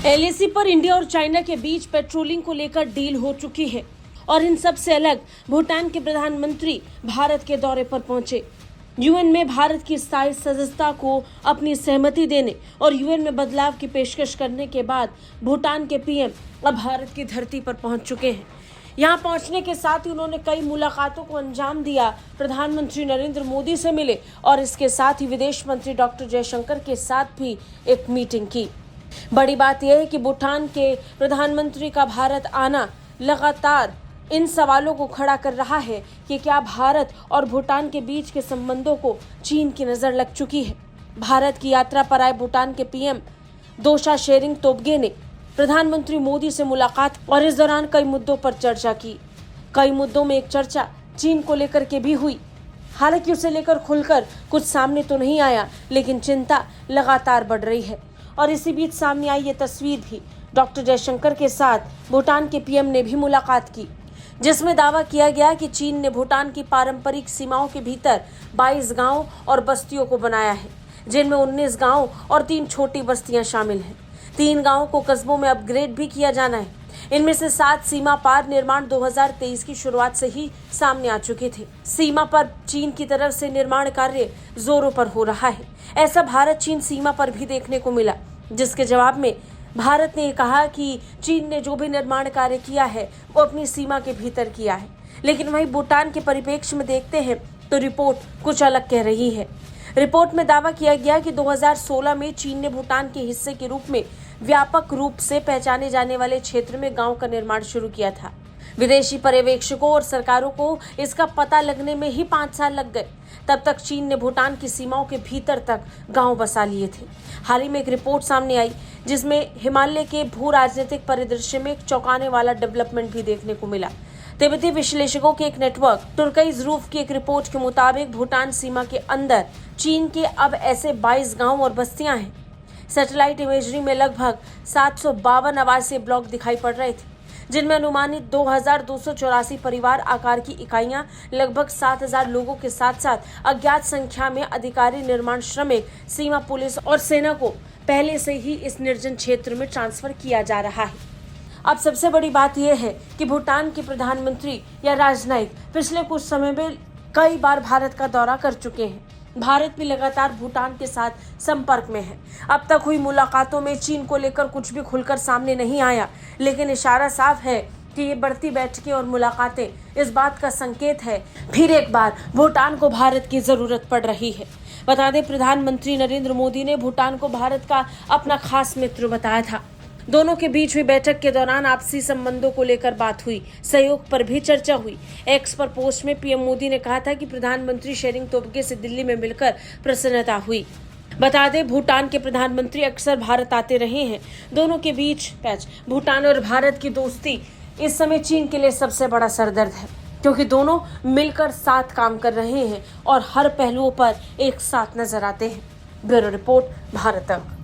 LAC पर India और China के बीच पेट्रोलिंग को लेकर डील हो चुकी है और इन सब से अलग भूटान के प्रधानमंत्री भारत के दौरे पर पहुंचे। यूएन में भारत की स्थायी सदस्यता को अपनी सहमति देने और यूएन में बदलाव की पेशकश करने के बाद भूटान के पीएम अब भारत की धरती पर पहुंच चुके हैं। यहां पहुंचने के साथ ही उन्होंने कई मुलाकातों को अंजाम दिया। प्रधानमंत्री नरेंद्र मोदी से मिले और इसके साथ ही विदेश मंत्री डॉक्टर जयशंकर के साथ भी एक मीटिंग की। बड़ी बात यह है कि भूटान के प्रधानमंत्री का भारत आना लगातार इन सवालों को खड़ा कर रहा है कि क्या भारत और भूटान के बीच के संबंधों को चीन की नजर लग चुकी है। भारत की यात्रा पर आए भूटान के पीएम दोशा शेरिंग तोब्गे ने प्रधानमंत्री मोदी से मुलाकात और इस दौरान कई मुद्दों पर चर्चा की। कई मुद्दों में एक चर्चा चीन को लेकर के भी हुई। हालांकि उसे लेकर खुलकर कुछ सामने तो नहीं आया, लेकिन चिंता लगातार बढ़ रही है और इसी बीच सामने आई ये तस्वीर भी। डॉक्टर जयशंकर के साथ भूटान के पीएम ने भी मुलाकात की, जिसमें दावा किया गया कि चीन ने भूटान की पारंपरिक सीमाओं के भीतर 22 गांव और बस्तियों को बनाया है, जिनमें 19 गांव और 3 छोटी बस्तियां शामिल हैं। 3 गांवों को कस्बों में अपग्रेड भी किया जाना है। इनमें से 7 सीमा पार निर्माण 2023 की शुरुआत से ही सामने आ चुके थे। सीमा पर चीन की तरफ से निर्माण कार्य जोरों पर हो रहा है। ऐसा भारत चीन सीमा पर भी देखने को मिला, जिसके जवाब में भारत ने कहा कि चीन ने जो भी निर्माण कार्य किया है वो अपनी सीमा के भीतर किया है। लेकिन वहीं भूटान के परिप्रेक्ष्य में देखते हैं तो रिपोर्ट कुछ अलग कह रही है। रिपोर्ट में दावा किया गया कि 2016 में चीन ने भूटान के हिस्से के रूप में व्यापक रूप से पहचाने जाने वाले क्षेत्र में गांव का निर्माण शुरू किया था। विदेशी पर्यवेक्षकों और सरकारों को इसका पता लगने में ही 5 साल लग गए। तब तक चीन ने भूटान की सीमाओं के भीतर तक गांव बसा लिए थे। हाल ही में एक रिपोर्ट सामने आई जिसमें हिमालय के भू राजनीतिक परिदृश्य में एक चौंकाने वाला डेवलपमेंट भी देखने को मिला। तिब्बती विश्लेषकों के एक नेटवर्क तुर्काइज रूफ की एक रिपोर्ट के मुताबिक भूटान सीमा के अंदर चीन के अब ऐसे 22 गांव और बस्तियां हैं। सैटेलाइट इमेजरी में लगभग 752 आवासीय ब्लॉक दिखाई पड़ रहे थे, जिनमें अनुमानित 2284 परिवार आकार की इकाइयां, लगभग 7000 लोगों के साथ साथ अज्ञात संख्या में अधिकारी, निर्माण श्रमिक, सीमा पुलिस और सेना को पहले से ही इस निर्जन क्षेत्र में ट्रांसफर किया जा रहा है। अब सबसे बड़ी बात यह है कि भूटान के प्रधानमंत्री या राजनयिक पिछले कुछ समय में कई बार भारत का दौरा कर चुके हैं। भारत भी लगातार भूटान के साथ संपर्क में है। अब तक हुई मुलाकातों में चीन को लेकर कुछ भी खुलकर सामने नहीं आया, लेकिन इशारा साफ है कि ये बढ़ती बैठकें और मुलाकातें इस बात का संकेत है फिर एक बार भूटान को भारत की जरूरत पड़ रही है। बता दें, प्रधानमंत्री नरेंद्र मोदी ने भूटान को भारत का अपना खास मित्र बताया था। दोनों के बीच हुई बैठक के दौरान आपसी संबंधों को लेकर बात हुई, सहयोग पर भी चर्चा हुई। एक्स पर पोस्ट में पीएम मोदी ने कहा था कि प्रधानमंत्री शेरिंग तोब्गे से दिल्ली में मिलकर प्रसन्नता हुई। बता दें, भूटान के प्रधानमंत्री अक्सर भारत आते रहे हैं। दोनों के बीच पैच भूटान और भारत की दोस्ती इस समय चीन के लिए सबसे बड़ा सरदर्द है, क्योंकि दोनों मिलकर साथ काम कर रहे हैं और हर पहलुओं पर एक साथ नजर आते हैं। ब्यूरो रिपोर्ट, भारत तक।